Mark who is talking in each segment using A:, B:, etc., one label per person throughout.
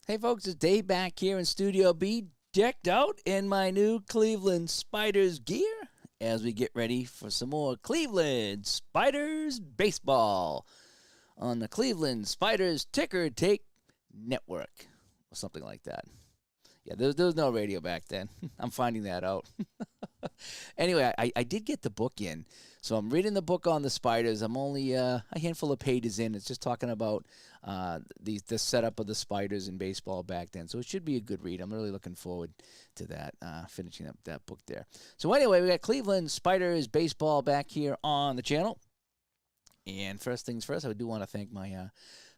A: Hey folks, it's Dave back here in Studio B, decked out in my new Cleveland Spiders gear as we get ready for some more Cleveland Spiders baseball on the Cleveland Spiders Ticker Tape Network or something like that. Yeah, there was no radio back then. I'm finding that out. Anyway, I did get the book in. So I'm reading the book on the Spiders. I'm only a handful of pages in. It's just talking about the setup of the Spiders in baseball back then. So it should be a good read. I'm really looking forward to that, finishing up that book there. So anyway, we got Cleveland Spiders baseball back here on the channel. And first things first, I do want to thank my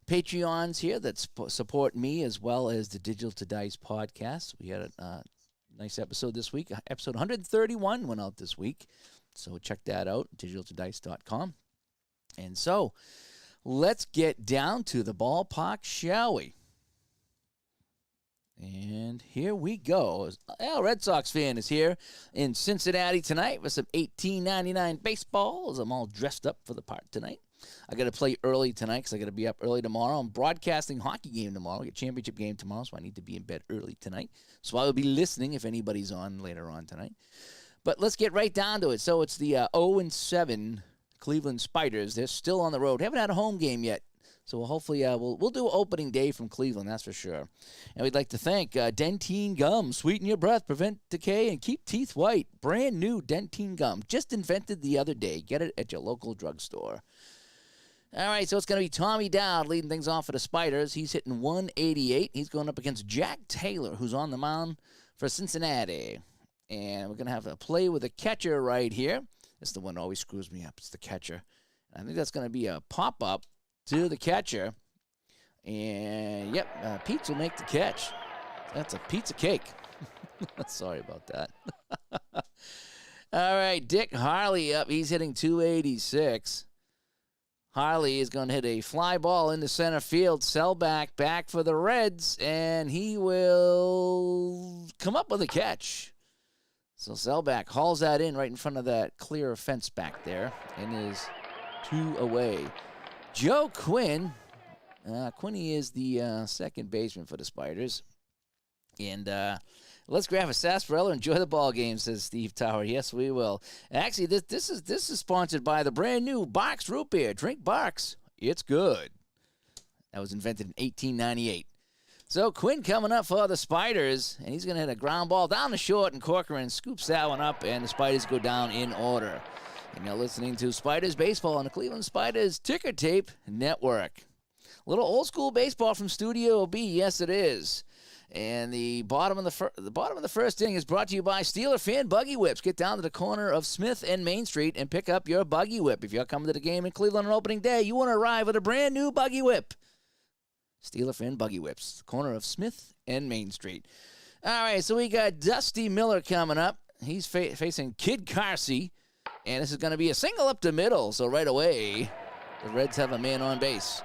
A: Patreons here that support me as well as the Digital to Dice podcast. We had a nice episode this week. Episode 131 went out this week. So check that out, digitaltodice.com. And so let's get down to the ballpark, shall we? And here we go. Al Red Sox fan is here in Cincinnati tonight with some $18.99 baseball as I'm all dressed up for the part tonight. I got to play early tonight because I got to be up early tomorrow. I'm broadcasting hockey game tomorrow. I get championship game tomorrow, so I need to be in bed early tonight. So I will be listening if anybody's on later on tonight. But let's get right down to it. So it's the 0-7 Cleveland Spiders. They're still on the road. Haven't had a home game yet. So hopefully we'll do opening day from Cleveland, that's for sure. And we'd like to thank Dentine Gum. Sweeten your breath, prevent decay, and keep teeth white. Brand new Dentine Gum. Just invented the other day. Get it at your local drugstore. All right, so it's going to be Tommy Dowd leading things off for the Spiders. He's hitting 188. He's going up against Jack Taylor, who's on the mound for Cincinnati. And we're going to have a play with a catcher right here. This is the one that always screws me up. It's the catcher. I think that's going to be a pop-up to the catcher. And, yep, Pete will make the catch. That's a pizza cake. Sorry about that. All right, Dick Harley up. He's hitting 286. Harley is going to hit a fly ball into center field. Selbach back for the Reds, and he will come up with a catch. So Selbach hauls that in right in front of that clear fence back there and is 2 away. Joe Quinn. Quinny is the second baseman for the Spiders. And let's grab a sarsaparilla and enjoy the ball game, says Steve Tower. Yes, we will. Actually, this is sponsored by the brand new Barks Root Beer. Drink Barks. It's good. That was invented in 1898. So Quinn coming up for the Spiders, and he's going to hit a ground ball down the short, and Corcoran scoops that one up, and the Spiders go down in order. And you're listening to Spiders Baseball on the Cleveland Spiders Ticker Tape Network. A little old school baseball from Studio B, yes it is. And the bottom of the first inning is brought to you by Steeler Fan Buggy Whips. Get down to the corner of Smith and Main Street and pick up your Buggy Whip. If you're coming to the game in Cleveland on opening day, you want to arrive with a brand new Buggy Whip. Steeler Fan Buggy Whips, corner of Smith and Main Street. All right, so we got Dusty Miller coming up. He's facing Kid Carsey, and this is going to be a single up the middle. So right away, the Reds have a man on base.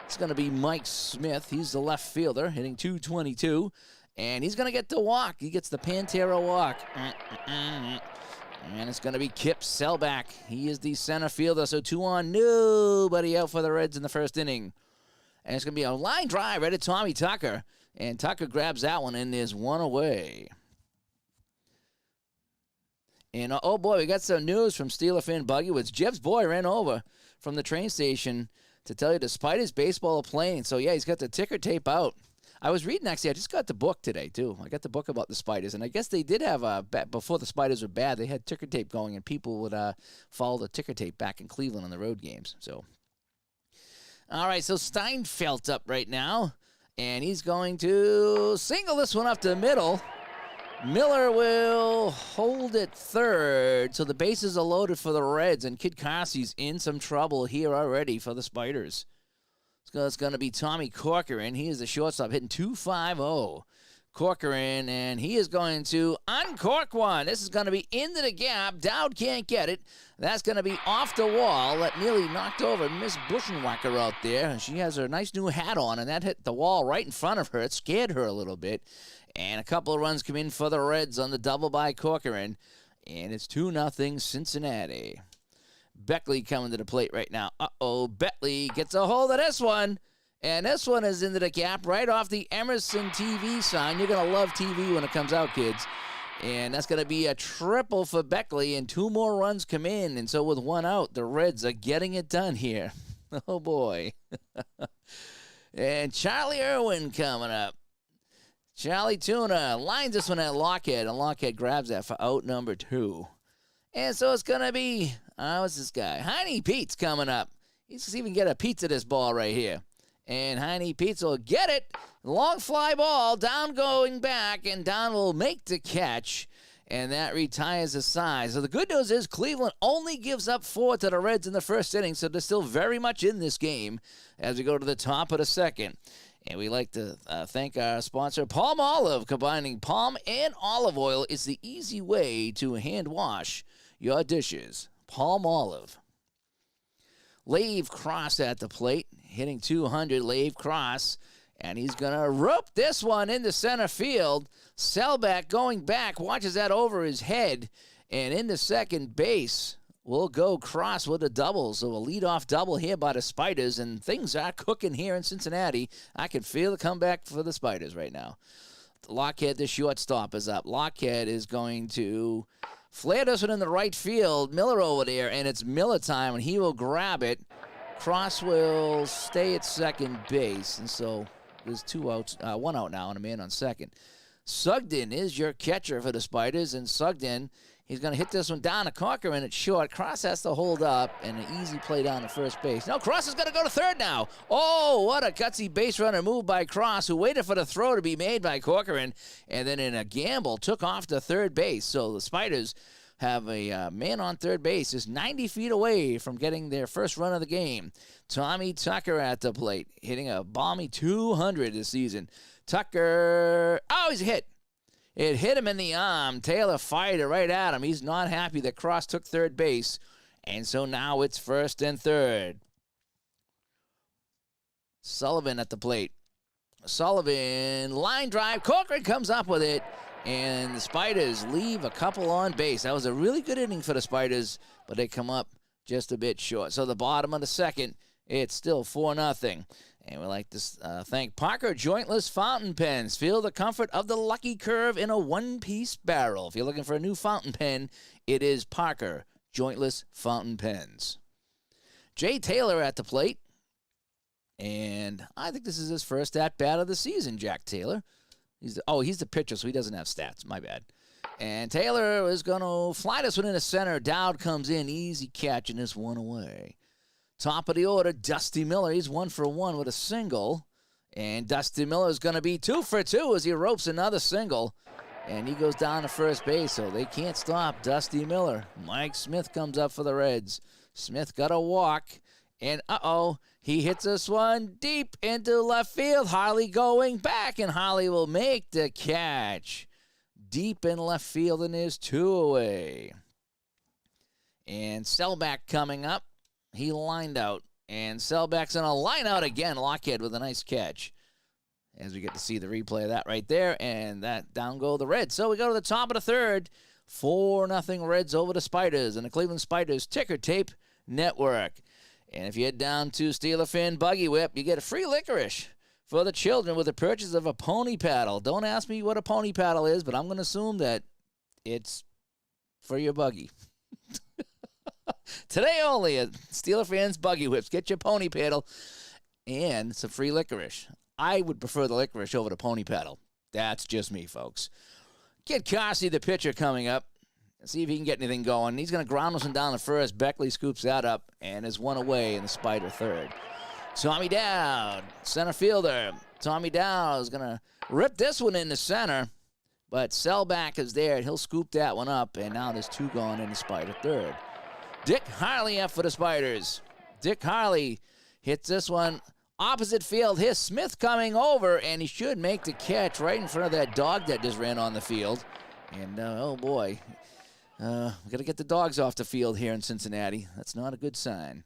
A: It's going to be Mike Smith. He's the left fielder, hitting 222, and he's going to get the walk. He gets the Pantera walk. And it's going to be Kip Selbach. He is the center fielder, so 2 on, nobody out for the Reds in the first inning. And it's going to be a line drive right at Tommy Tucker. And Tucker grabs that one, and there's 1 away. And, oh, boy, we got some news from Steeler Fan Buggy Woods. Jeb's boy ran over from the train station to tell you the Spiders baseball are playing. So, yeah, he's got the ticker tape out. I was reading, actually, I just got the book today, too. I got the book about the Spiders. And I guess they did have, before the Spiders were bad, they had ticker tape going, and people would follow the ticker tape back in Cleveland on the road games. So, all right, so Steinfeld up right now, and he's going to single this one up the middle. Miller will hold it third, so the bases are loaded for the Reds, and Kid Carsey's in some trouble here already for the Spiders. It's going to be Tommy Corcoran. He is the shortstop, hitting 250. Corcoran, and he is going to uncork one. This is going to be into the gap. Dowd can't get it. That's going to be off the wall. That nearly knocked over Miss Buschenwacker out there. She has her nice new hat on, and that hit the wall right in front of her. It scared her a little bit. And a couple of runs come in for the Reds on the double by Corcoran. And it's 2-0 Cincinnati. Beckley coming to the plate right now. Beckley gets a hold of this one. And this one is into the gap right off the Emerson TV sign. You're going to love TV when it comes out, kids. And that's going to be a triple for Beckley, and 2 more runs come in. And so with 1 out, the Reds are getting it done here. Oh, boy. And Charlie Irwin coming up. Charlie Tuna lines this one at Lockhead, and Lockhead grabs that for out number 2. And so it's going to be, what's this guy? Heine Pete's coming up. He's even get a pizza this ball right here. And Heine Pete's will get it. Long fly ball, down going back, and Don will make the catch. And that retires the side. So the good news is Cleveland only gives up 4 to the Reds in the first inning, so they're still very much in this game as we go to the top of the second. And we like to thank our sponsor, Palm Olive. Combining palm and olive oil is the easy way to hand wash your dishes. Palm Olive. Lave Cross at the plate, hitting 200, Lave Cross, and he's going to rope this one into center field. Selback going back, watches that over his head, and into second base will go Cross with a double. So a leadoff double here by the Spiders, and things are cooking here in Cincinnati. I can feel the comeback for the Spiders right now. Lockhead, the shortstop, is up. Lockhead is going to flare this one in the right field. Miller over there, and it's Miller time, and he will grab it. Cross will stay at second base, and so there's 2 outs, 1 out now, and a man on second. Sugden is your catcher for the Spiders, and Sugden, he's going to hit this one down to Corcoran at short. Cross has to hold up, and an easy play down to first base. No, Cross is going to go to third now. Oh, what a gutsy base runner move by Cross, who waited for the throw to be made by Corcoran, and then in a gamble took off to third base. So the Spiders have a man on third base, is 90 feet away from getting their first run of the game. Tommy Tucker at the plate, hitting a balmy 200 this season. Tucker, he's hit. It hit him in the arm. Taylor fired it right at him. He's not happy that Cross took third base, and so now it's first and third. Sullivan at the plate. Sullivan, line drive. Corcoran comes up with it. And the Spiders leave a couple on base. That was a really good inning for the Spiders, but they come up just a bit short. So the bottom of the second, it's still 4-0. And we like to thank Parker Jointless Fountain Pens. Feel the comfort of the Lucky Curve in a one-piece barrel. If you're looking for a new fountain pen, it is Parker Jointless Fountain Pens. Jay Taylor at the plate. And I think this is his first at-bat of the season, Jack Taylor. He's the pitcher, so he doesn't have stats. My bad. And Taylor is going to fly this one into center. Dowd comes in. Easy catch, and this one away. Top of the order, Dusty Miller. He's 1 for 1 with a single. And Dusty Miller is going to be 2 for 2 as he ropes another single. And he goes down to first base, so they can't stop Dusty Miller. Mike Smith comes up for the Reds. Smith got a walk. And, he hits this one deep into left field. Harley going back, and Harley will make the catch. Deep in left field, and there's 2 away. And Selback coming up. He lined out, and Selback's going to line out again. Lockhead with a nice catch. As we get to see the replay of that right there, and that down go the Reds. So we go to the top of the third. 4-0 Reds over the Spiders, and the Cleveland Spiders Ticker Tape Network. And if you head down to Steeler Fan Buggy Whip, you get a free licorice for the children with the purchase of a pony paddle. Don't ask me what a pony paddle is, but I'm going to assume that it's for your buggy. Today only at Steeler Fans Buggy Whips. Get your pony paddle and some free licorice. I would prefer the licorice over the pony paddle. That's just me, folks. Kid Carsey, the pitcher, coming up. See if he can get anything going. He's going to ground this one down to first. Beckley scoops that up and is 1 away in the Spider third. Tommy Dowd, center fielder. Tommy Dowd is going to rip this one into center, but Selback is there, and he'll scoop that one up, and now there's 2 gone in the Spider third. Dick Harley up for the Spiders. Dick Harley hits this one opposite field. Here's Smith coming over, and he should make the catch right in front of that dog that just ran on the field. And, oh, boy. We got to get the dogs off the field here in Cincinnati. That's not a good sign.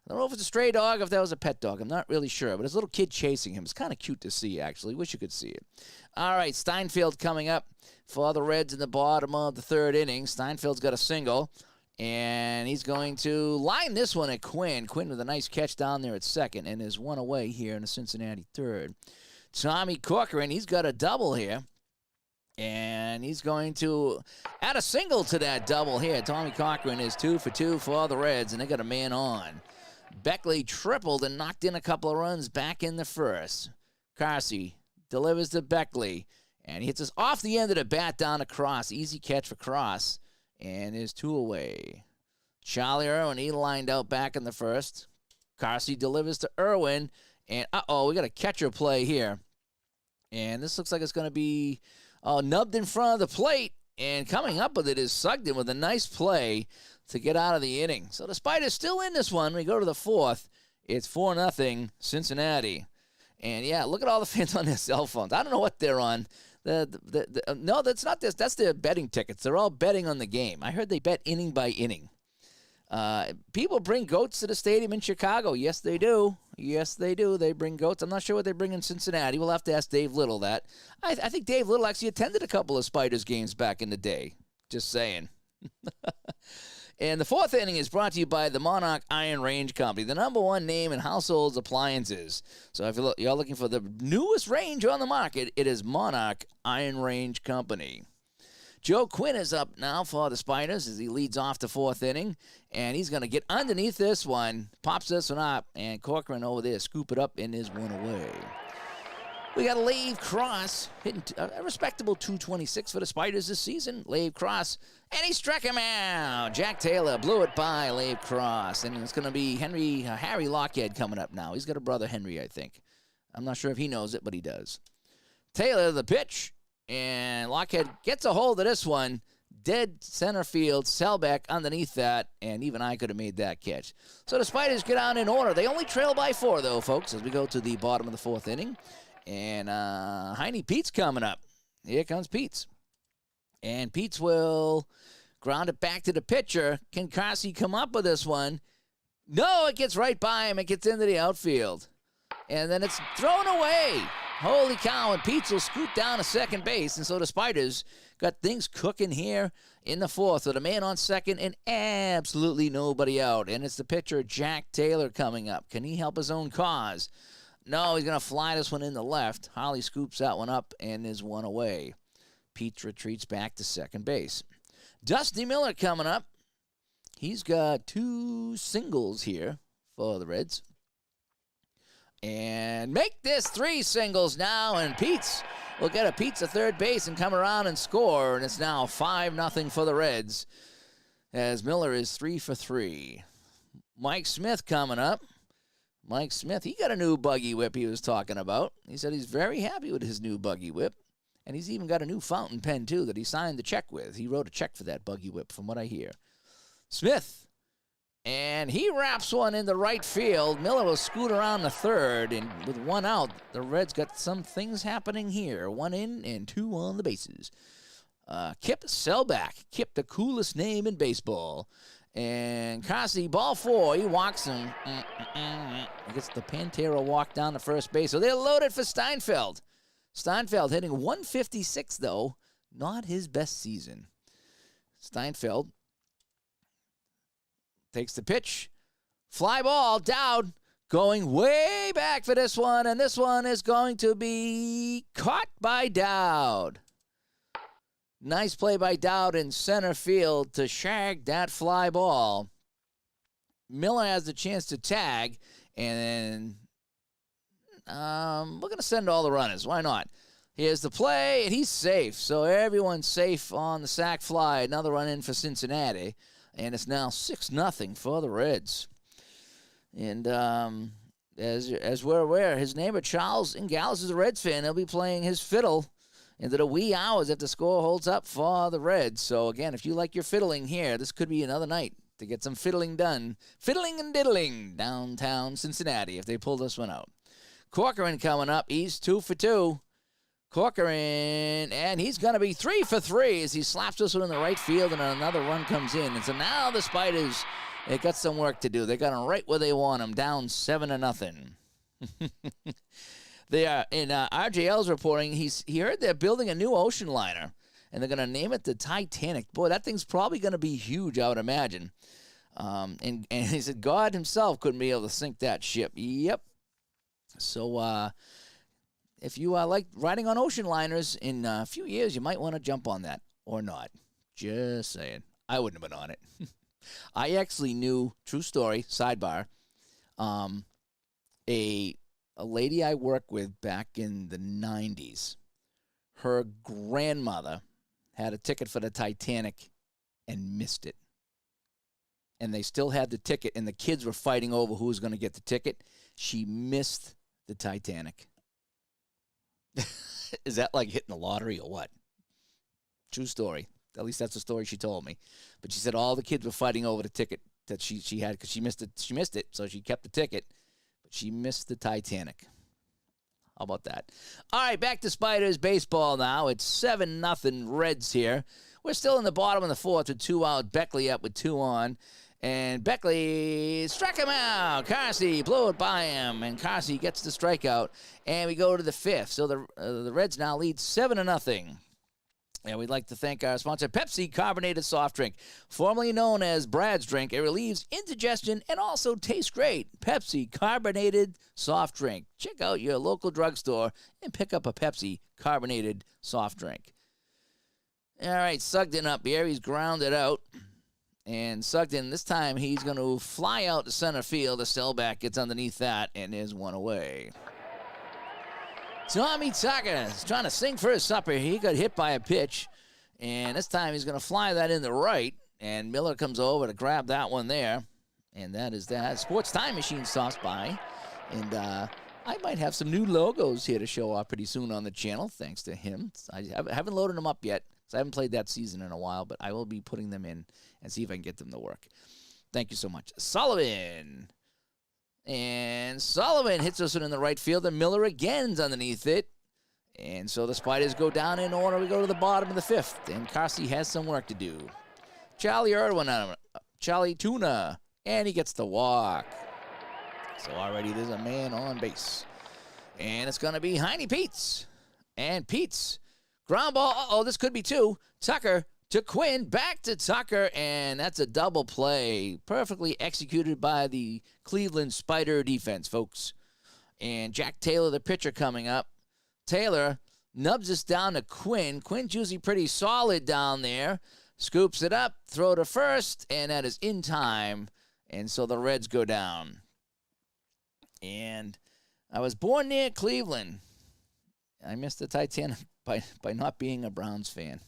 A: I don't know if it's a stray dog or if that was a pet dog. I'm not really sure, but there's a little kid chasing him. It's kind of cute to see, actually. Wish you could see it. All right, Steinfeld coming up for the Reds in the bottom of the third inning. Steinfeld's got a single, And he's going to line this one at Quinn. Quinn with a nice catch down there at second, and is one away here in the Cincinnati third. Tommy Corcoran, he's got a double here. And he's going to add a single to that double here. Tommy Corcoran is 2 for 2 for the Reds, and they got a man on. Beckley tripled and knocked in a couple of runs back in the first. Carsey delivers to Beckley, and he hits us off the end of the bat down to Cross. Easy catch for Cross, and is 2 away. Charlie Irwin, he lined out back in the first. Carsey delivers to Irwin, and we got a catcher play here. And this looks like it's going to be nubbed in front of the plate, and coming up with it is Sugden with a nice play to get out of the inning. So the Spiders still in this one. We go to the fourth. It's 4-0 Cincinnati. And, yeah, look at all the fans on their cell phones. I don't know what they're on. No, that's not this. That's their betting tickets. They're all betting on the game. I heard they bet inning by inning. People bring goats to the stadium in Chicago. Yes, they do. Yes, they do. They bring goats. I'm not sure what they bring in Cincinnati. We'll have to ask Dave Little that. I think Dave Little actually attended a couple of Spiders games back in the day. Just saying. And the fourth inning is brought to you by the Monarch Iron Range Company, the #1 name in household appliances. So if you're looking for the newest range on the market, it is Monarch Iron Range Company. Joe Quinn is up now for the Spiders as he leads off the fourth inning, and he's going to get underneath this one, pops this one up, and Corcoran over there scoop it up and is 1 away. We got Lave Cross hitting a respectable .226 for the Spiders this season. Lave Cross, and he struck him out. Jack Taylor blew it by Lave Cross, and it's going to be Harry Lockhead coming up now. He's got a brother, Henry, I think. I'm not sure if he knows it, but he does. Taylor, the pitch, and Lockhead gets a hold of this one. Dead center field, Selbeck underneath that, and even I could have made that catch. So the Spiders get on in order. They only trail by 4, though, folks, as we go to the bottom of the fourth inning. And Heine Pete's coming up. Here comes Pete's. And Pete's will ground it back to the pitcher. Can Carsey come up with this one? No, it gets right by him. It gets into the outfield. And then it's thrown away. Holy cow, and Pete's will scoot down to second base. And so the Spiders got things cooking here in the fourth with a man on second and absolutely nobody out. And it's the pitcher, Jack Taylor, coming up. Can he help his own cause? No, he's going to fly this one in the left. Holly scoops that one up and is 1 away. Pete retreats back to second base. Dusty Miller coming up. He's got 2 singles here for the Reds. And make this 3 singles now, and Pete's will get a Pete's at third base and come around and score, and it's now 5-0 for the Reds as Miller is 3 for 3. Mike Smith coming up. Mike Smith, he got a new buggy whip he was talking about. He said he's very happy with his new buggy whip. And he's even got a new fountain pen, too, that he signed the check with. He wrote a check for that buggy whip, from what I hear. Smith, and he wraps one in the right field. Miller will scoot around the third, and with 1 out, the Reds got some things happening here. 1 in and 2 on the bases. Kip Selbeck. Kip, the coolest name in baseball. And Carsey, ball 4, he walks him. He gets the Pantera walk down to first base. So they're loaded for Steinfeld. Steinfeld hitting 156, though. Not his best season. Steinfeld takes the pitch. Fly ball, Dowd going way back for this one. And this one is going to be caught by Dowd. Nice play by Dowd in center field to shag that fly ball. Miller has the chance to tag, and we're going to send all the runners. Why not? Here's the play, and he's safe. So everyone's safe on the sac fly. Another run in for Cincinnati, and it's now 6-0 for the Reds. And as we're aware, his neighbor Charles in Gallus is a Reds fan. He'll be playing his fiddle into the wee hours if the score holds up for the Reds. So, again, if you like your fiddling here, this could be another night to get some fiddling done. Fiddling and diddling downtown Cincinnati if they pull this one out. Corcoran coming up. He's 2 for 2. Corcoran, and he's going to be 3 for 3 as he slaps this one in the right field, and another run comes in. And so now the Spiders, they got some work to do. They got them right where they want them, down 7-0. They are in RJL's reporting. He heard they're building a new ocean liner, and they're going to name it the Titanic. Boy, that thing's probably going to be huge, I would imagine. And he said God himself couldn't be able to sink that ship. Yep. So if you like riding on ocean liners in a few years, you might want to jump on that or not. Just saying. I wouldn't have been on it. I actually knew, true story, sidebar, a lady I worked with back in the 90s. Her grandmother had a ticket for the Titanic and missed it. And they still had the ticket, and the kids were fighting over who was going to get the ticket. She missed the Titanic. Is that like hitting the lottery or what? True story. At least that's the story she told me. But she said all the kids were fighting over the ticket that she had because she missed it. She missed it, so she kept the ticket. But she missed the Titanic. How about that? All right, back to Spiders baseball now. It's 7-0 Reds here. We're still in the bottom of the fourth with 2 out. Beckley up with 2 on. And Beckley struck him out. Carsey blew it by him, and Carsey gets the strikeout. And we go to the 5th. So the Reds now lead 7-0. And we'd like to thank our sponsor, Pepsi Carbonated Soft Drink, formerly known as Brad's Drink. It relieves indigestion and also tastes great. Pepsi Carbonated Soft Drink. Check out your local drugstore and pick up a Pepsi Carbonated Soft Drink. All right, Sugden up here. He's grounded out. And Sugden, this time, he's going to fly out to center field. Estelback gets underneath that, and there's one away. Tommy Tucker is trying to sing for his supper. He got hit by a pitch, and this time he's going to fly that in the right, and Miller comes over to grab that one there, and that is that. Sports Time Machine stops by, and I might have some new logos here to show off pretty soon on the channel, thanks to him. I haven't loaded them up yet, because I haven't played that season in a while, but I will be putting them in and see if I can get them to work. Thank you so much. Sullivan. And Sullivan hits us in the right field, and Miller again's underneath it. And so the Spiders go down in order. We go to the bottom of the 5th, and Carsey has some work to do. Charlie Irwin on him. Charlie Tuna, and he gets the walk. So already there's a man on base. And it's going to be Heine Peets. And Peets, ground ball. Uh-oh, this could be 2. Tucker to Quinn, back to Tucker, and that's a double play. Perfectly executed by the Cleveland Spider defense, folks. And Jack Taylor, the pitcher, coming up. Taylor nubs us down to Quinn. Quinn's usually pretty solid down there. Scoops it up, throw to first, and that is in time. And so the Reds go down. And I was born near Cleveland. I missed the Titanic by not being a Browns fan.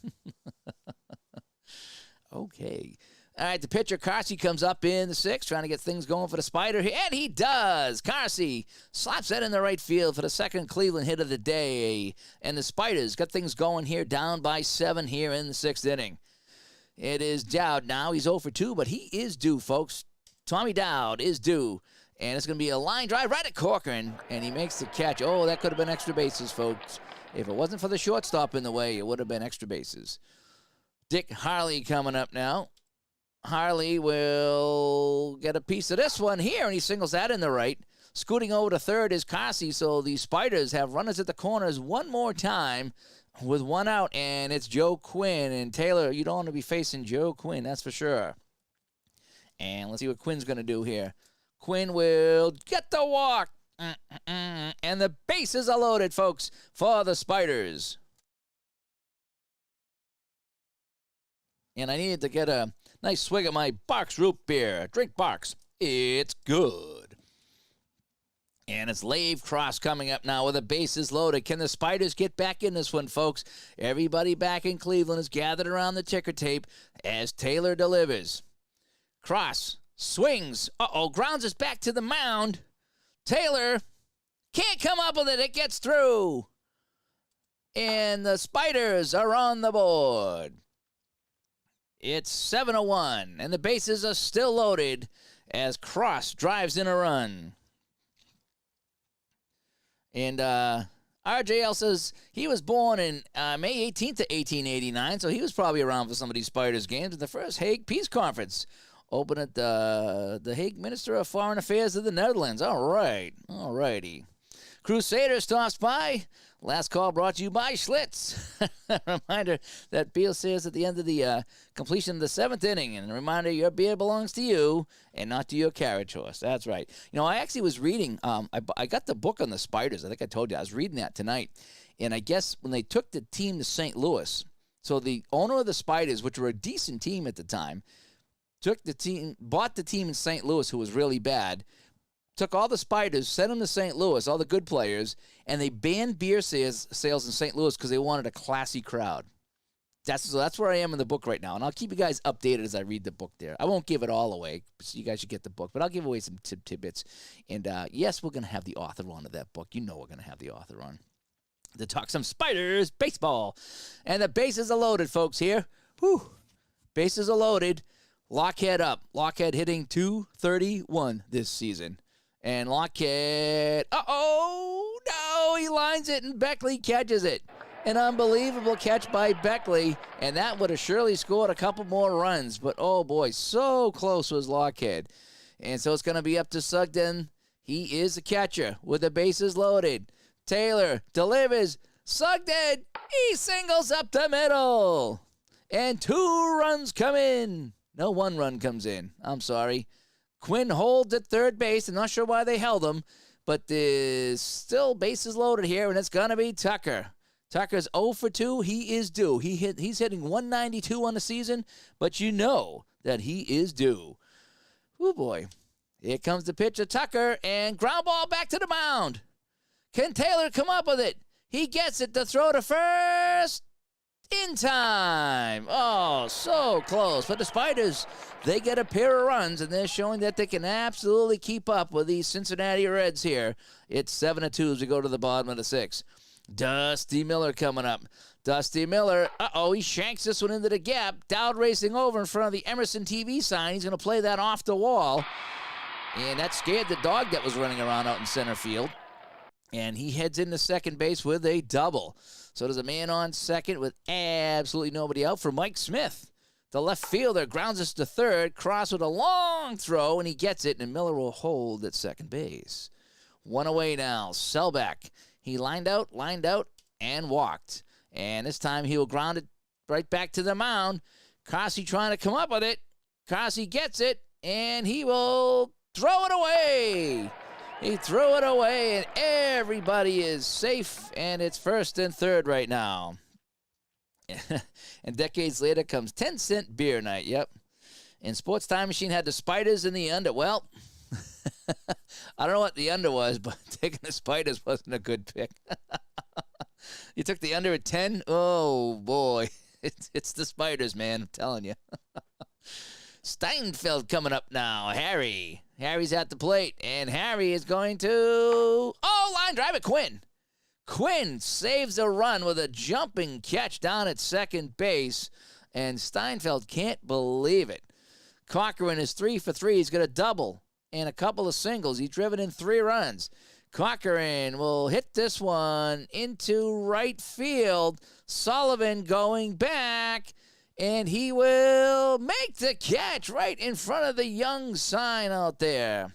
A: Okay. All right, the pitcher, Carsey, comes up in the 6th, trying to get things going for the Spider, and he does. Carsey slaps that in the right field for the second Cleveland hit of the day, and the Spiders got things going here, down by 7 here in the 6th inning. It is Dowd now. He's 0 for 2, but he is due, folks. Tommy Dowd is due, and it's going to be a line drive right at Corcoran, and he makes the catch. Oh, that could have been extra bases, folks. If it wasn't for the shortstop in the way, it would have been extra bases. Dick Harley coming up now. Harley will get a piece of this one here, and he singles that in the right. Scooting over to third is Carsey, so the Spiders have runners at the corners one more time with 1 out, and it's Joe Quinn. And Taylor, you don't want to be facing Joe Quinn, that's for sure. And let's see what Quinn's going to do here. Quinn will get the walk. And the bases are loaded, folks, for the Spiders. And I needed to get a nice swig of my Barks root beer. Drink Barks. It's good. And it's Lave Cross coming up now with the bases loaded. Can the Spiders get back in this one, folks? Everybody back in Cleveland is gathered around the ticker tape as Taylor delivers. Cross swings. Uh-oh, grounds us back to the mound. Taylor can't come up with it. It gets through. And the Spiders are on the board. It's 7-1, and the bases are still loaded as Cross drives in a run. And RJL says he was born in May 18th of 1889, so he was probably around for some of these Spiders games at the first Hague Peace Conference, open at the Hague Minister of Foreign Affairs of the Netherlands. All right, all righty. Crusader stops by. Last call brought to you by Schlitz. Reminder that beer says at the end of the completion of the 7th inning. And a reminder, your beer belongs to you and not to your carriage horse. That's right. You know, I actually was reading, I got the book on the Spiders. I think I told you. I was reading that tonight. And I guess when they took the team to St. Louis, so the owner of the Spiders, which were a decent team at the time, bought the team in St. Louis, who was really bad, took all the Spiders, sent them to St. Louis, all the good players, and they banned beer sales in St. Louis because they wanted a classy crowd. That's where I am in the book right now, and I'll keep you guys updated as I read the book there. I won't give it all away, so you guys should get the book, but I'll give away some tidbits. And, yes, we're going to have the author on of that book. You know we're going to have the author on to talk some Spiders baseball. And the bases are loaded, folks, here. Whew. Bases are loaded. Lockhead up. Lockhead hitting .231 this season. And Lockhead, no, he lines it, and Beckley catches it. An unbelievable catch by Beckley, and that would have surely scored a couple more runs. But, oh, boy, so close was Lockhead. And so it's going to be up to Sugden. He is the catcher with the bases loaded. Taylor delivers. Sugden, he singles up the middle. And 2 runs come in. No, 1 run comes in. I'm sorry. Quinn holds at third base. I'm not sure why they held him, but there's still bases loaded here, and it's going to be Tucker. Tucker's 0 for 2. He is due. He's hitting 192 on the season, but you know that he is due. Oh, boy. Here comes the pitcher, Tucker, and ground ball back to the mound. Can Taylor come up with it? He gets it to throw to first. In time. Oh, so close. But the Spiders, they get a pair of runs, and they're showing that they can absolutely keep up with these Cincinnati Reds here. It's 7-2 as we go to the bottom of the 6th. Dusty Miller coming up. Dusty Miller, he shanks this one into the gap. Dowd racing over in front of the Emerson TV sign. He's going to play that off the wall. And that scared the dog that was running around out in center field. And he heads into second base with a double. So there's a man on second with absolutely nobody out for Mike Smith. The left fielder grounds us to third. Cross with a long throw, and he gets it, and Miller will hold at second base. 1 away now. Selbach. He lined out, and walked. And this time he will ground it right back to the mound. Kasi trying to come up with it. Kasi gets it, and he will throw it away. He threw it away, and everybody is safe, and it's first and third right now. And decades later comes 10-cent beer night, yep. And Sports Time Machine had the Spiders in the under. Well, I don't know what the under was, but taking the Spiders wasn't a good pick. You took the under at 10? Oh, boy. It's the Spiders, man, I'm telling you. Steinfeld coming up now. Harry's at the plate, and Harry is going to... line drive at Quinn. Quinn saves a run with a jumping catch down at second base, and Steinfeld can't believe it. Cochran is 3 for 3. He's got a double and a couple of singles. He's driven in 3 runs. Cochran will hit this one into right field. Sullivan going back. And he will make the catch right in front of the young sign out there.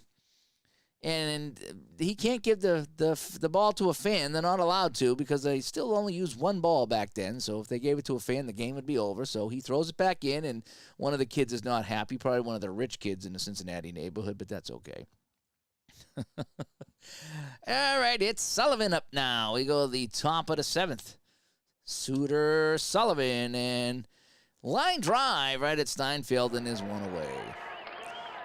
A: And he can't give the ball to a fan. They're not allowed to because they still only used 1 ball back then. So if they gave it to a fan, the game would be over. So he throws it back in, and one of the kids is not happy. Probably one of the rich kids in the Cincinnati neighborhood, but that's okay. All right, it's Sullivan up now. We go to the top of the 7th. Suter, Sullivan, and... line drive right at Steinfeld, and is 1 away.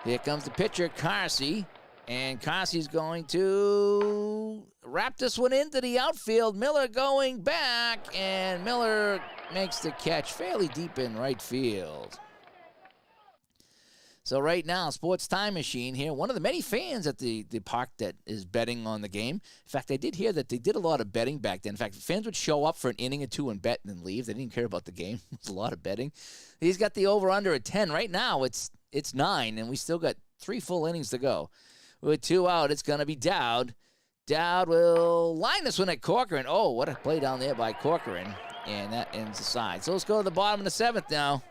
A: Here comes the pitcher, Carsey. And Carsey's going to wrap this one into the outfield. Miller going back, and Miller makes the catch fairly deep in right field. So right now, Sports Time Machine here, one of the many fans at the park that is betting on the game. In fact, I did hear that they did a lot of betting back then. In fact, fans would show up for an inning or 2 and bet and then leave. They didn't care about the game. It was a lot of betting. He's got the over-under at 10. Right now, it's 9, and we still got 3 full innings to go. With 2 out, it's going to be Dowd. Dowd will line this one at Corcoran. Oh, what a play down there by Corcoran. And that ends the side. So let's go to the bottom of the 7th now.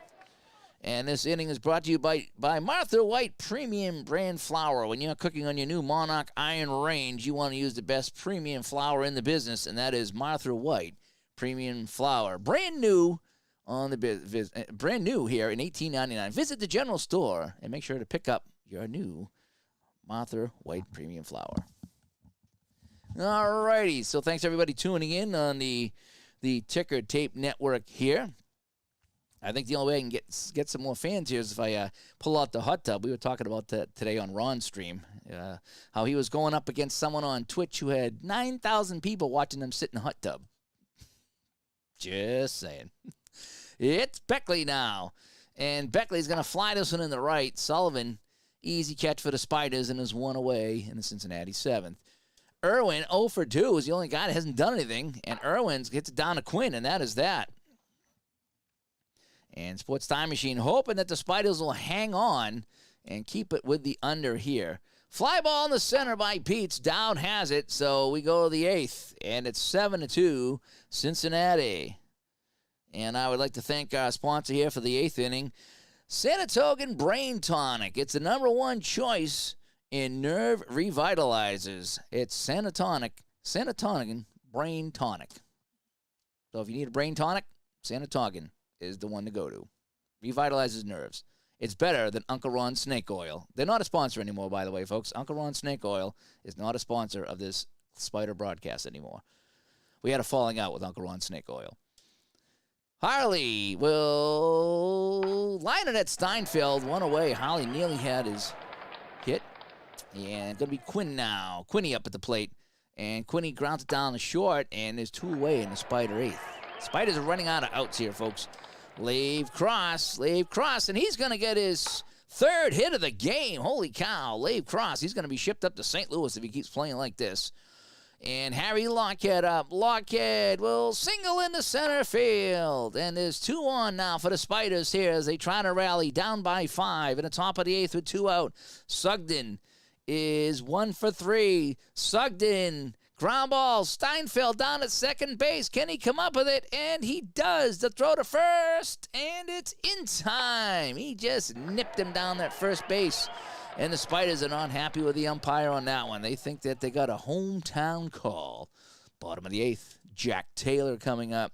A: And this inning is brought to you by Martha White Premium Brand Flour. When you're cooking on your new Monarch Iron Range, you want to use the best premium flour in the business, and that is Martha White Premium Flour. Brand new brand new here in $18.99. Visit the general store and make sure to pick up your new Martha White Premium Flour. All righty, so thanks everybody tuning in on the Ticker Tape Network here. I think the only way I can get some more fans here is if I pull out the hot tub. We were talking about that today on Ron's stream, how he was going up against someone on Twitch who had 9,000 people watching them sit in a hot tub. Just saying. It's Beckley now, and Beckley's going to fly this one in the right. Sullivan, easy catch for the Spiders, and is one away in the Cincinnati 7th. Irwin, 0 for 2, is the only guy that hasn't done anything, and Irwin gets it down to Quinn, and that is that. And Sports Time Machine hoping that the Spiders will hang on and keep it with the under here. Fly ball in the center by Peets. Dowd has it, so we go to the 8th, and it's 7-2 Cincinnati. And I would like to thank our sponsor here for the 8th inning, Sanatogan Brain Tonic. It's the #1 choice in nerve revitalizers. It's Sanatogan Brain Tonic. So if you need a brain tonic, Sanatogan is the one to go to. Revitalizes nerves. It's better than Uncle Ron's Snake Oil. They're not a sponsor anymore, by the way, folks. Uncle Ron's Snake Oil is not a sponsor of this Spider broadcast anymore. We had a falling out with Uncle Ron's Snake Oil. Harley will line it at Steinfeld. One away. Harley nearly had his hit. And going to be Quinn now. Quinny up at the plate. And Quinny grounds it down the short, and there's 2 away in the Spider 8th. Spiders are running out of outs here, folks. Lave Cross, and he's going to get his 3rd hit of the game. Holy cow, Lave Cross. He's going to be shipped up to St. Louis if he keeps playing like this. And Harry Lockhead up. Lockhead will single into center field. And there's 2 on now for the Spiders here as they try to rally down by 5 in the top of the 8th with 2 out. Sugden is 1 for 3. Sugden, ground ball. Steinfeld down at second base. Can he come up with it? And he does. The throw to first, and it's in time. He just nipped him down that first base. And the Spiders are not happy with the umpire on that one. They think that they got a hometown call. Bottom of the 8th, Jack Taylor coming up.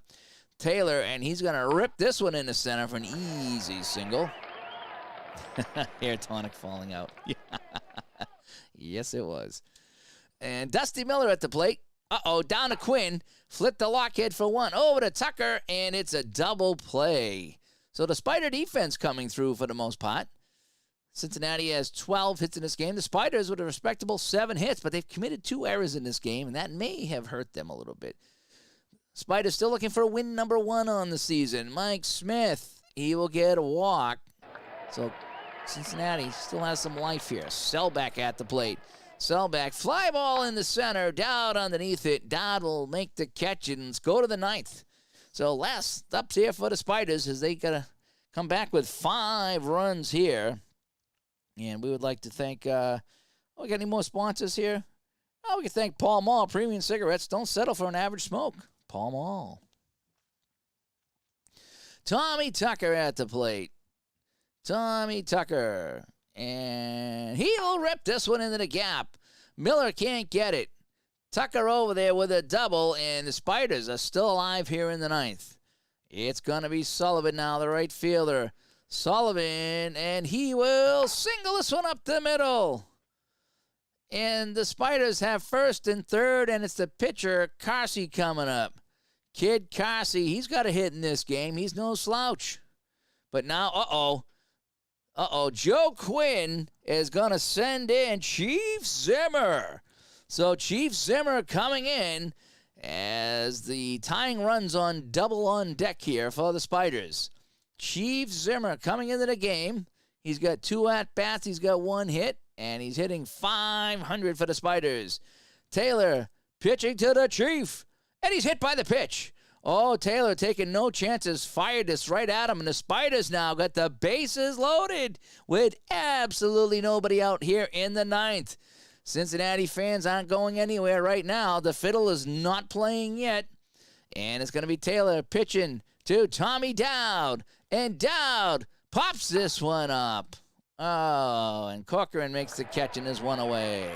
A: Taylor, and he's going to rip this one into center for an easy single. Hair tonic falling out. Yes, it was. And Dusty Miller at the plate. Down to Quinn. Flip the Lockhead for 1. Over to Tucker, and it's a double play. So the Spider defense coming through for the most part. Cincinnati has 12 hits in this game. The Spiders with a respectable 7 hits, but they've committed 2 errors in this game, and that may have hurt them a little bit. Spiders still looking for win #1 on the season. Mike Smith, he will get a walk. So Cincinnati still has some life here. Selback at the plate. Selback, fly ball in the center. Dowd underneath it. Dowd will make the catch and go to the 9th. So last ups here for the Spiders as they got to come back with 5 runs here. And we would like to thank, we got any more sponsors here? We can thank Paul Mall, Premium Cigarettes. Don't settle for an average smoke. Paul Mall. Tommy Tucker at the plate. Tommy Tucker. And he'll rip this one into the gap. Miller can't get it. Tucker over there with a double, and the Spiders are still alive here in the 9th. It's going to be Sullivan now, the right fielder. Sullivan, and he will single this one up the middle. And the Spiders have 1st and 3rd, and it's the pitcher, Carsey, coming up. Kid Carsey, he's got a hit in this game. He's no slouch. But now, Joe Quinn is going to send in Chief Zimmer. So Chief Zimmer coming in as the tying runs on double on deck here for the Spiders. Chief Zimmer coming into the game. He's got 2 at-bats. He's got 1 hit, and he's hitting .500 for the Spiders. Taylor pitching to the Chief, and he's hit by the pitch. Taylor taking no chances, fired this right at him, and the Spiders now got the bases loaded with absolutely nobody out here in the 9th. Cincinnati fans aren't going anywhere right now. The fiddle is not playing yet, and it's going to be Taylor pitching to Tommy Dowd. And Dowd Pops this one up. Oh, and Corcoran makes the catch and is one away.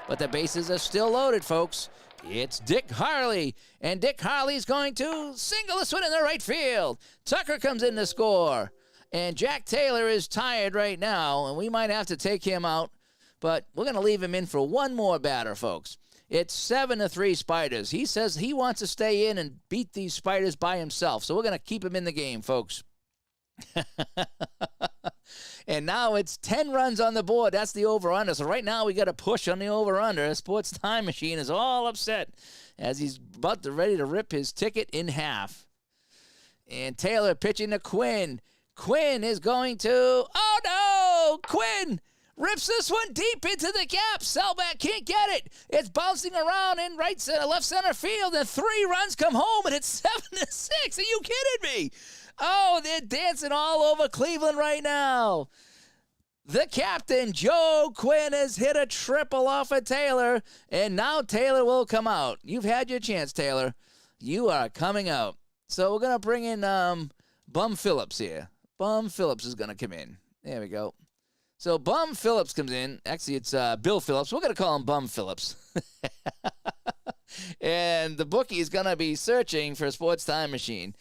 A: But the bases are still loaded, folks. It's Dick Harley, and Dick Harley's going to single this one in the right field. Tucker comes in to score, and Jack Taylor is tired right now, and we might have to take him out, but we're going to leave him in for one more batter, folks. It's 7-3 Spiders. He says he wants to stay in and beat these Spiders by himself, so we're going to keep him in the game, folks. And now it's 10 runs on the board. That's the over-under. So right now we got a push on the over-under. Sports Time Machine is all upset as he's ready to rip his ticket in half. And Taylor pitching to Quinn. Quinn is going to... Oh, no! Quinn rips this one deep into the gap. Selbach can't get it. It's bouncing around in left center field, and 3 runs come home, and it's 7-6. Are you kidding me? Oh, they're dancing all over Cleveland right now. The captain, Joe Quinn, has hit a triple off of Taylor, and now Taylor will come out. You've had your chance, Taylor. You are coming out. So we're going to bring in Bum Phillips here. Bum Phillips is going to come in. There we go. So Bum Phillips comes in. Actually, it's Bill Phillips. We're going to call him Bum Phillips. And the bookie is going to be searching for a Sports Time Machine.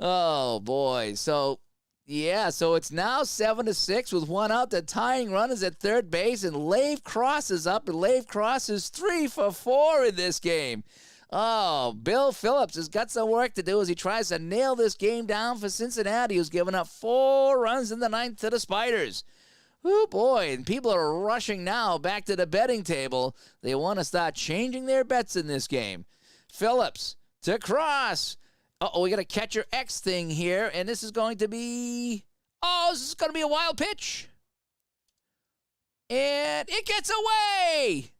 A: Oh, boy. So it's now 7-6 with one out. The tying run is at third base, and Lave Cross is up, and Lave Cross is 3 for 4 in this game. Oh, Bill Phillips has got some work to do as he tries to nail this game down for Cincinnati, who's given up 4 runs in the 9th to the Spiders. Oh, boy, and people are rushing now back to the betting table. They want to start changing their bets in this game. Phillips to Cross. Uh-oh, we got a catcher X thing here, and this is going to be... Oh, this is going to be a wild pitch. And it gets away.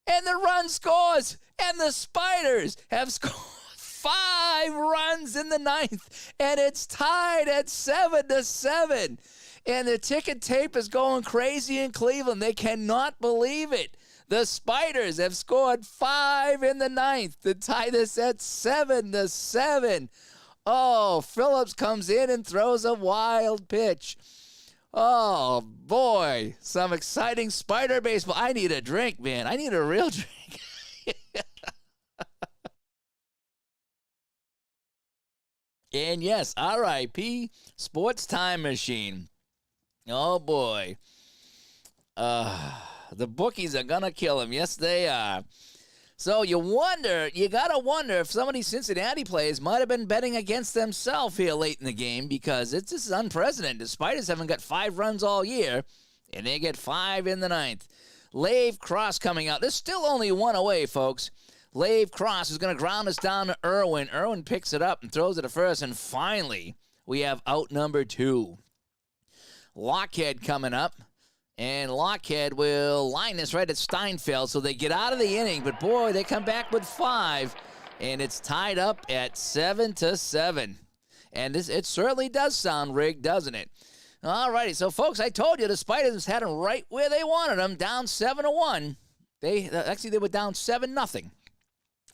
A: And the run scores. And the Spiders have scored 5 runs in the 9th. And it's tied at 7-7. And the ticket tape is going crazy in Cleveland. They cannot believe it. The Spiders have scored 5 in the 9th to tie this at 7-7. Oh, Phillips comes in and throws a wild pitch. Oh, boy, some exciting Spider baseball. I need a drink, man. I need a real drink. And yes, R.I.P. Sports Time Machine. Oh, boy. The bookies are going to kill him. Yes, they are. So you got to wonder if some of these Cincinnati players might have been betting against themselves here late in the game, because this is unprecedented. The Spiders haven't got 5 runs all year, and they get 5 in the 9th. Lave Cross coming out. There's still only 1 away, folks. Lave Cross is going to ground us down to Irwin. Irwin picks it up and throws it to first, and finally we have out number 2. Lockhead coming up. And Lockhead will line this right at Steinfeld, so they get out of the inning. But, boy, they come back with 5, and it's tied up at 7-7. And it certainly does sound rigged, doesn't it? All righty, so, folks, I told you the Spiders had them right where they wanted them, down 7-1. They were down 7-0.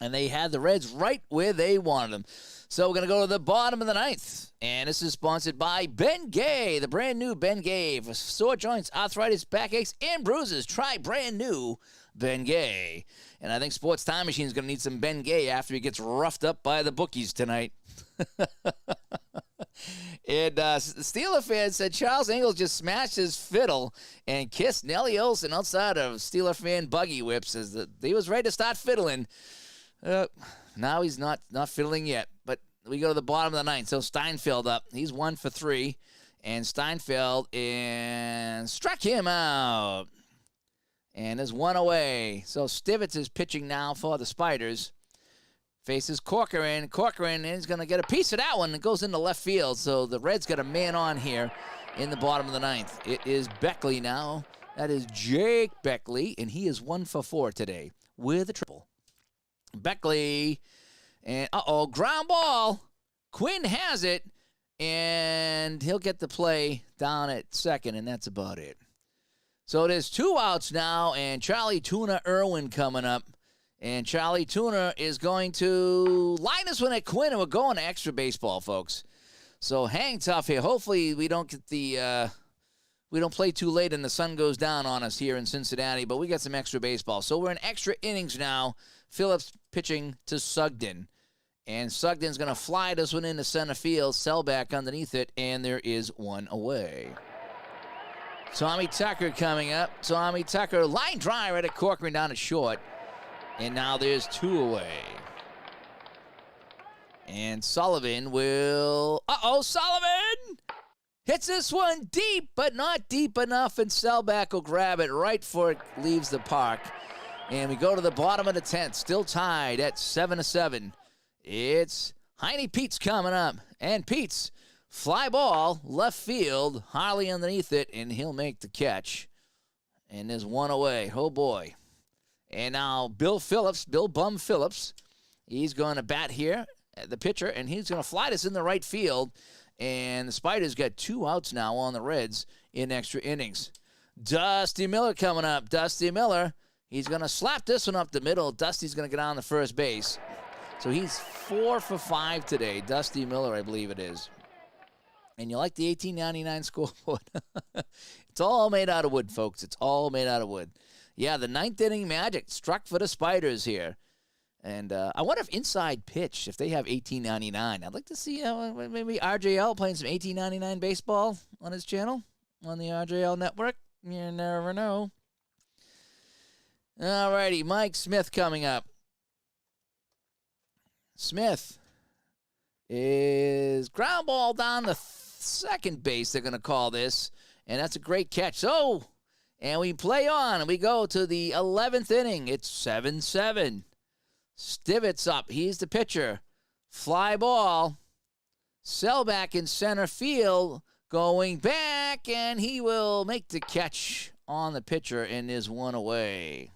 A: And they had the Reds right where they wanted them. So we're going to go to the bottom of the 9th. And this is sponsored by Ben Gay, the brand new Ben Gay. For sore joints, arthritis, backaches, and bruises, try brand new Ben Gay. And I think Sports Time Machine is going to need some Ben Gay after he gets roughed up by the bookies tonight. And Steeler fans said Charles Ingalls just smashed his fiddle and kissed Nellie Olson outside of Steeler fan buggy whips as he was ready to start fiddling. Now he's not fiddling yet, but we go to the bottom of the 9th. So Steinfeld up. He's 1 for 3, and Steinfeld struck him out. And there's 1 away. So Stivitz is pitching now for the Spiders. Faces Corcoran. Corcoran is going to get a piece of that one. It goes into left field. So the Reds got a man on here in the bottom of the 9th. It is Beckley now. That is Jake Beckley, and he is 1 for 4 today with a triple. Beckley, and ground ball. Quinn has it, and he'll get the play down at second, and that's about it. So there's 2 outs now, and Charlie Tuna Irwin coming up. And Charlie Tuna is going to line this one at Quinn, and we're going to extra baseball, folks. So hang tough here. Hopefully we don't get we don't play too late and the sun goes down on us here in Cincinnati, but we got some extra baseball. So we're in extra innings now. Phillips pitching to Sugden. And Sugden's going to fly this one into center field, sell back underneath it, and there is one away. Tommy Tucker coming up. Tommy Tucker, line drive right at Corcoran down to short. And now there's two away. And Sullivan will... Sullivan hits this one deep, but not deep enough, and Selbach will grab it right before it leaves the park. And we go to the bottom of the 10th, still tied at 7-7. It's Heine Peets coming up. And Peets, fly ball, left field, Harley underneath it, and he'll make the catch. And there's one away. Oh, boy. And now Bill Bum Phillips, he's going to bat here, the pitcher, and he's going to fly this in the right field. And the Spiders got 2 outs now on the Reds in extra innings. Dusty Miller coming up. Dusty Miller, he's going to slap this one up the middle. Dusty's going to get on the first base. So he's 4 for 5 today. Dusty Miller, I believe it is. And you like the 1899 scoreboard? It's all made out of wood, folks. It's all made out of wood. Yeah, the 9th inning magic struck for the Spiders here. And I wonder if Inside Pitch, if they have 1899. I'd like to see maybe RJL playing some 1899 baseball on his channel, on the RJL network. You never know. All righty, Mike Smith coming up. Smith is ground ball down the second base, they're going to call this. And that's a great catch. So, and we play on, and we go to the 11th inning. It's 7-7. Stivett's up. He's the pitcher. Fly ball. Selbach in center field. Going back, and he will make the catch on the pitcher, and is one away.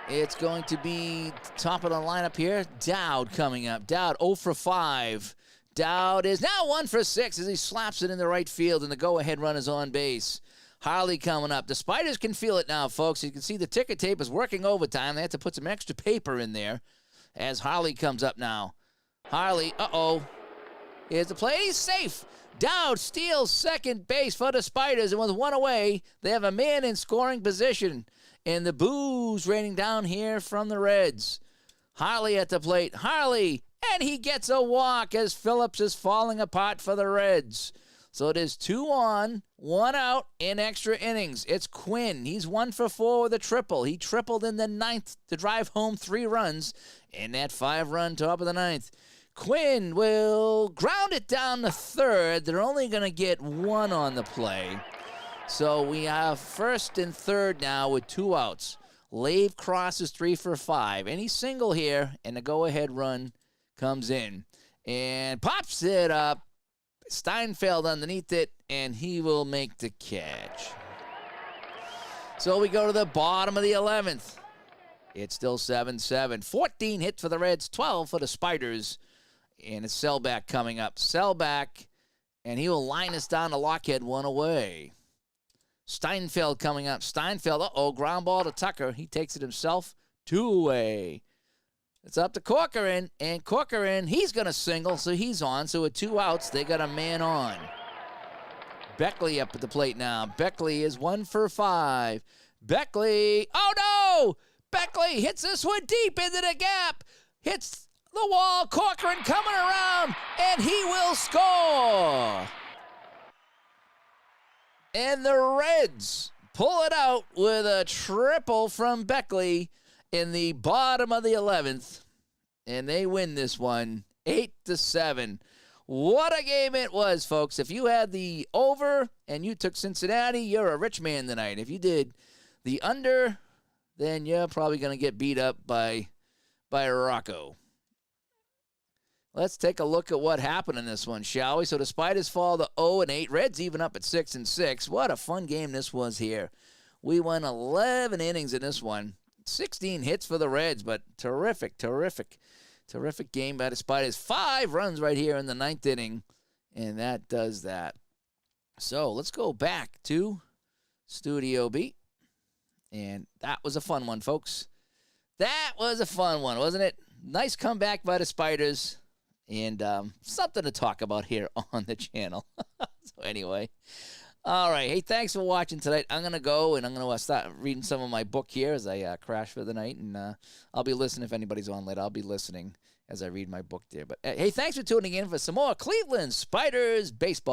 A: It's going to be top of the lineup here. Dowd coming up. Dowd 0 for 5. Dowd is now 1 for 6 as he slaps it in the right field, and the go-ahead run is on base. Harley coming up. The Spiders can feel it now, folks. You can see the ticker tape is working overtime. They have to put some extra paper in there as Harley comes up now. Harley, here's the play. He's safe. Dowd steals second base for the Spiders, and with one away, they have a man in scoring position. And the boos raining down here from the Reds. Harley at the plate. Harley, and he gets a walk as Phillips is falling apart for the Reds. So it is 2 on, 1 out in extra innings. It's Quinn. He's 1 for 4 with a triple. He tripled in the 9th to drive home 3 runs in that 5-run top of the 9th. Quinn will ground it down the third. They're only going to get 1 on the play. So we have first and third now with 2 outs. Lave crosses 3 for 5. Any single here, and the go-ahead run comes in. And pops it up. Steinfeld underneath it, and he will make the catch. So we go to the bottom of the 11th. It's still 7-7. 14 hits for the Reds, 12 for the Spiders. And it's Selbach coming up. Selbach, and he will line us down to Lockhead, 1 away. Steinfeld coming up. Steinfeld, ground ball to Tucker. He takes it himself, 2 away. It's up to Corcoran, and Corcoran, he's going to single, so he's on. So with 2 outs, they got a man on. Beckley up at the plate now. Beckley is 1 for 5. Beckley, oh no! Beckley hits this one deep into the gap. Hits the wall. Corcoran coming around, and he will score. And the Reds pull it out with a triple from Beckley in the bottom of the 11th, and they win this one 8-7. What a game it was, folks. If you had the over and you took Cincinnati, you're a rich man tonight. If you did the under, then you're probably going to get beat up by Rocco. Let's take a look at what happened in this one, shall we? So the Spiders fall to 0-8. Reds even up at 6-6. What a fun game this was here. We won 11 innings in this one. 16 hits for the Reds, but terrific game by the Spiders. 5 runs right here in the 9th inning, and that does that. So let's go back to Studio B, and that was a fun one, folks. That was a fun one, wasn't it? Nice comeback by the Spiders, and something to talk about here on the channel. So anyway, all right. Hey, thanks for watching tonight. I'm going to go, and I'm going to start reading some of my book here as I crash for the night, and I'll be listening if anybody's on later. I'll be listening as I read my book there. But hey, thanks for tuning in for some more Cleveland Spiders baseball.